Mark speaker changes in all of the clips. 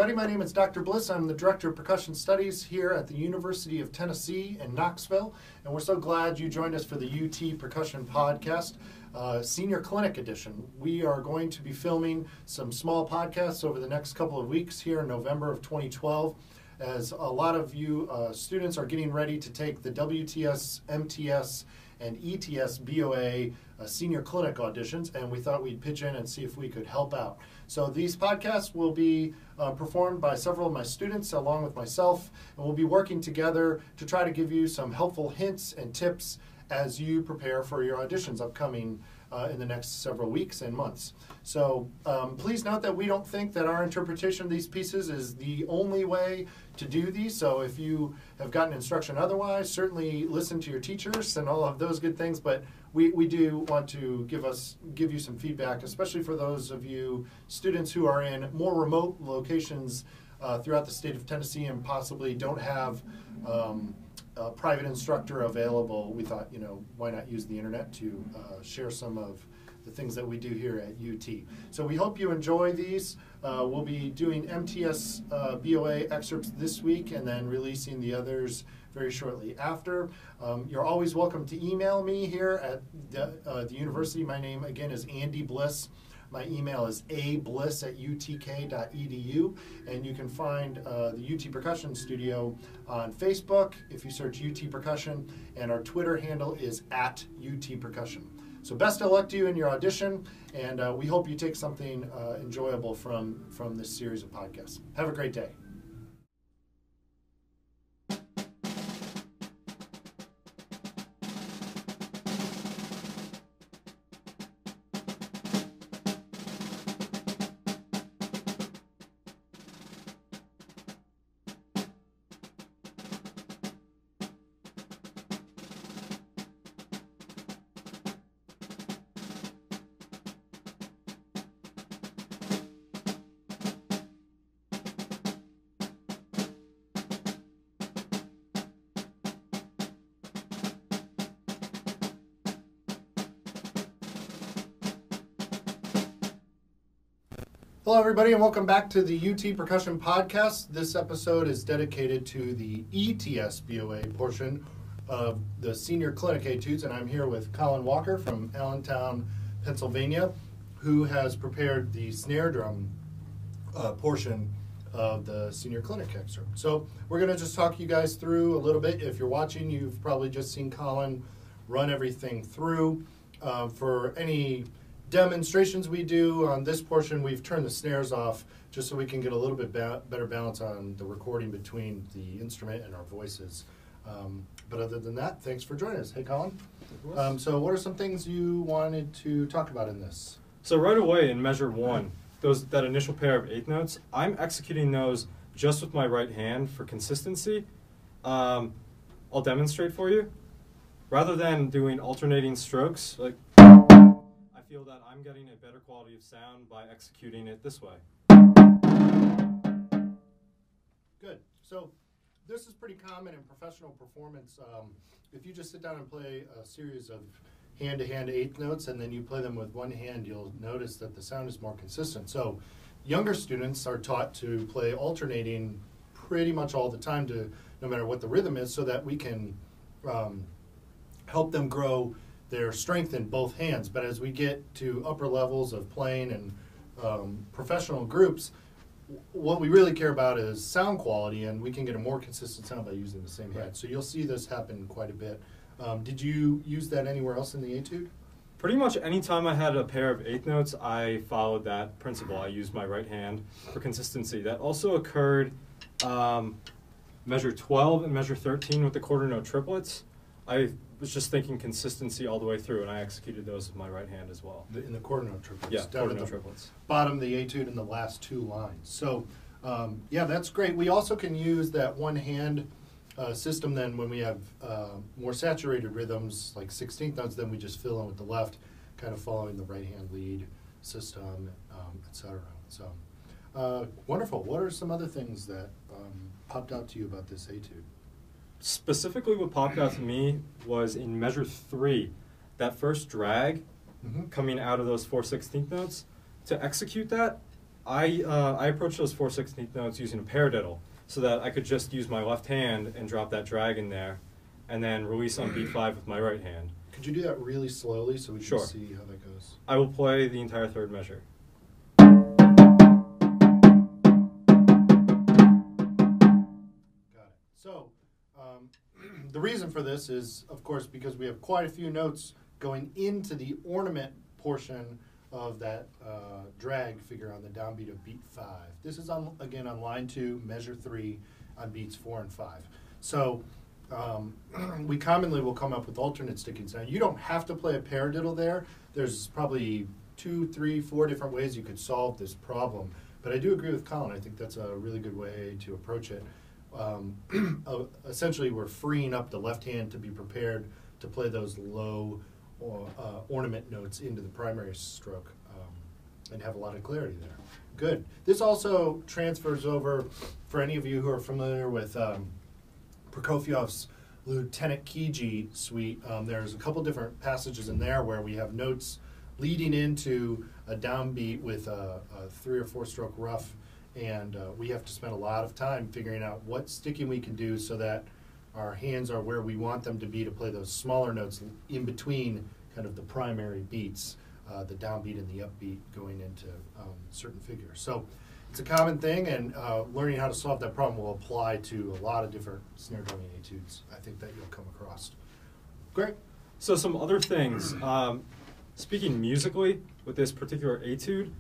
Speaker 1: everybody. My name is Dr. Bliss. I'm the Director of Percussion Studies here at the University of Tennessee in Knoxville, and we're so glad you joined us for the UT Percussion Podcast, Senior Clinic Edition. We are going to be filming some small podcasts over the next couple of weeks here in November of 2012, as a lot of you students are getting ready to take the WTS, MTS, and ETSBOA senior clinic auditions, and we thought we'd pitch in and see if we could help out. So these podcasts will be performed by several of my students along with myself, and we'll be working together to try to give you some helpful hints and tips as you prepare for your auditions upcoming in the next several weeks and months. So please note that we don't think that our interpretation of these pieces is the only way to do these. So if you have gotten instruction otherwise, certainly listen to your teachers and all of those good things. But we do want to give you some feedback, especially for those of you students who are in more remote locations throughout the state of Tennessee and possibly don't have a private instructor available. We thought, why not use the internet to share some of the things that we do here at UT. So we hope you enjoy these. We'll be doing MTS BOA excerpts this week and then releasing the others very shortly after. You're always welcome to email me here at the university. My name, again, is Andy Bliss. My email is abliss@utk.edu, and you can find the UT Percussion Studio on Facebook if you search UT Percussion, and our Twitter handle is @UT Percussion. So best of luck to you in your audition, and we hope you take something enjoyable from this series of podcasts. Have a great day. Hello, everybody, and welcome back to the UT Percussion Podcast. This episode is dedicated to the ETSBOA portion of the Senior Clinic Etudes, and I'm here with Colin Walker from Allentown, Pennsylvania, who has prepared the snare drum portion of the Senior Clinic excerpt. So we're going to just talk you guys through a little bit. If you're watching, you've probably just seen Colin run everything through. For any demonstrations we do on this portion, we've turned the snares off just so we can get a little bit better balance on the recording between the instrument and our voices. But other than that, thanks for joining us. Hey, Colin. So what are some things you wanted to talk about in this?
Speaker 2: So right away in measure one, that initial pair of eighth notes, I'm executing those just with my right hand for consistency. I'll demonstrate for you. Rather than doing alternating strokes, I feel that I'm getting a better quality of sound by executing it this way.
Speaker 1: Good. So this is pretty common in professional performance. If you just sit down and play a series of hand-to-hand eighth notes and then you play them with one hand, you'll notice that the sound is more consistent. So younger students are taught to play alternating pretty much all the time, no matter what the rhythm is, so that we can help them grow their strength in both hands. But as we get to upper levels of playing and professional groups, what we really care about is sound quality, and we can get a more consistent sound by using the same hand. So you'll see this happen quite a bit. Did you use that anywhere else in the Etude?
Speaker 2: Pretty much any time I had a pair of eighth notes, I followed that principle. I used my right hand for consistency. That also occurred measure 12 and measure 13 with the quarter note triplets. I was just thinking consistency all the way through, and I executed those with my right hand as well.
Speaker 1: In the quarter note triplets?
Speaker 2: Yeah, quarter note triplets.
Speaker 1: Bottom of the Etude in the last two lines. So, yeah, that's great. We also can use that one hand system then when we have more saturated rhythms, like 16th notes, then we just fill in with the left, kind of following the right hand lead system, etc. So, wonderful. What are some other things that popped out to you about this Etude?
Speaker 2: Specifically, what popped out to me was in measure 3, that first drag coming out of those 4/16 notes. To execute that, I approach those 4/16 notes using a paradiddle, so that I could just use my left hand and drop that drag in there, and then release on beat 5 with my right hand.
Speaker 1: Could you do that really slowly so we can see how that goes?
Speaker 2: I will play the entire third measure.
Speaker 1: Got it. So, the reason for this is, of course, because we have quite a few notes going into the ornament portion of that drag figure on the downbeat of beat 5. This is, again, on line 2, measure 3, on beats 4 and 5. So we commonly will come up with alternate stickings. Now, you don't have to play a paradiddle there. There's probably 2, 3, 4 different ways you could solve this problem. But I do agree with Colin. I think that's a really good way to approach it. Essentially, we're freeing up the left hand to be prepared to play those low ornament notes into the primary stroke and have a lot of clarity there. Good. This also transfers over, for any of you who are familiar with Prokofiev's Lieutenant Kiji suite, there's a couple different passages in there where we have notes leading into a downbeat with a 3 or 4 stroke rough, and we have to spend a lot of time figuring out what sticking we can do so that our hands are where we want them to be to play those smaller notes in between kind of the primary beats, the downbeat and the upbeat going into certain figures. So it's a common thing, and learning how to solve that problem will apply to a lot of different snare drumming etudes, I think, that you'll come across. Great.
Speaker 2: So some other things. Speaking musically with this particular etude,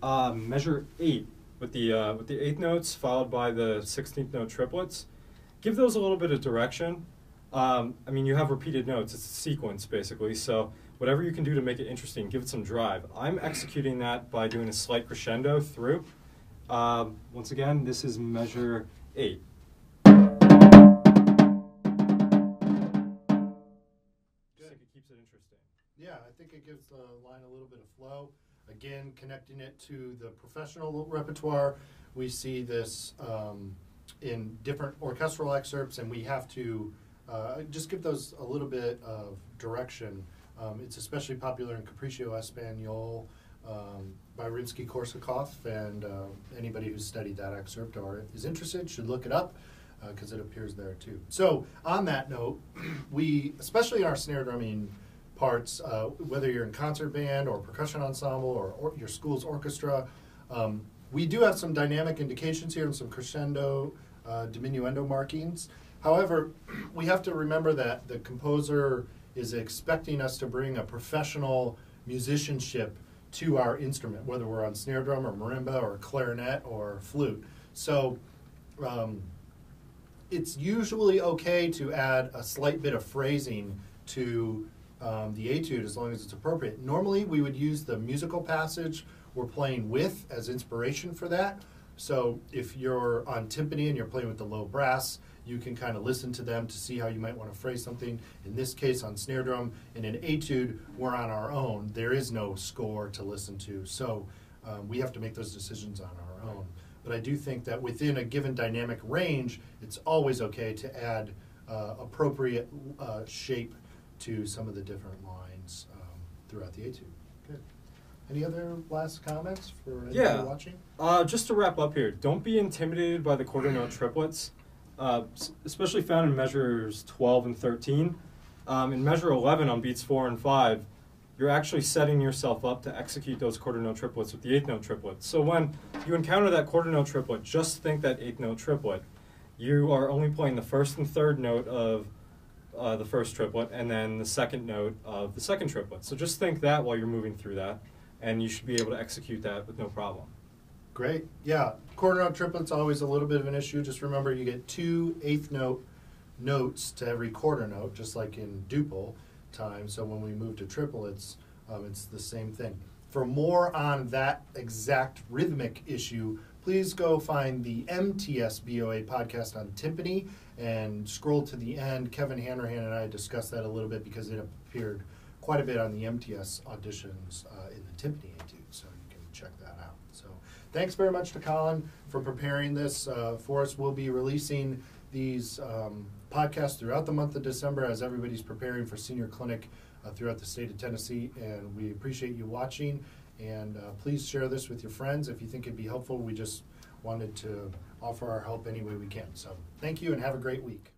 Speaker 2: measure 8 with the 8th notes followed by the 16th note triplets. Give those a little bit of direction. I mean, you have repeated notes. It's a sequence, basically. So whatever you can do to make it interesting, give it some drive. I'm executing that by doing a slight crescendo through. Once again, this is measure 8.
Speaker 1: Good.
Speaker 2: It keeps it interesting.
Speaker 1: Yeah, I think it gives the line a little bit of flow. Again, connecting it to the professional repertoire, we see this in different orchestral excerpts, and we have to just give those a little bit of direction. It's especially popular in Capriccio Espagnol by Rimsky-Korsakov, and anybody who's studied that excerpt or is interested should look it up because it appears there too. So on that note, we, especially in our snare drumming parts, whether you're in concert band or percussion ensemble or your school's orchestra, we do have some dynamic indications here and some crescendo, diminuendo markings. However, we have to remember that the composer is expecting us to bring a professional musicianship to our instrument, whether we're on snare drum or marimba or clarinet or flute. So it's usually okay to add a slight bit of phrasing to the etude as long as it's appropriate. Normally we would use the musical passage we're playing with as inspiration for that. So if you're on timpani and you're playing with the low brass, you can kind of listen to them to see how you might want to phrase something. In this case, on snare drum, in an etude, we're on our own. There is no score to listen to, so we have to make those decisions on our own. But I do think that within a given dynamic range, it's always okay to add appropriate shape to some of the different lines throughout the etude. Good. Any other last comments for anybody watching?
Speaker 2: Just to wrap up here, don't be intimidated by the quarter note triplets. Especially found in measures 12 and 13. In measure 11 on beats 4 and 5, you're actually setting yourself up to execute those quarter note triplets with the 8th note triplet. So when you encounter that quarter note triplet, just think that 8th note triplet. You are only playing the first and third note of the first triplet and then the second note of the second triplet. So just think that while you're moving through that, and you should be able to execute that with no problem.
Speaker 1: Great. Yeah, quarter note triplets always a little bit of an issue. Just remember you get 2 8th note notes to every quarter note, just like in duple time. So when we move to triplets, it's the same thing. For more on that exact rhythmic issue, please go find the ETSBOA podcast on timpani and scroll to the end. Kevin Hanrahan and I discussed that a little bit because it appeared quite a bit on the MTS auditions in the timpani etude, so you can check that out. So thanks very much to Colin for preparing this for us. We'll be releasing these podcasts throughout the month of December as everybody's preparing for senior clinic throughout the state of Tennessee, and we appreciate you watching, And please share this with your friends if you think it'd be helpful. We just wanted to offer our help any way we can. So thank you and have a great week.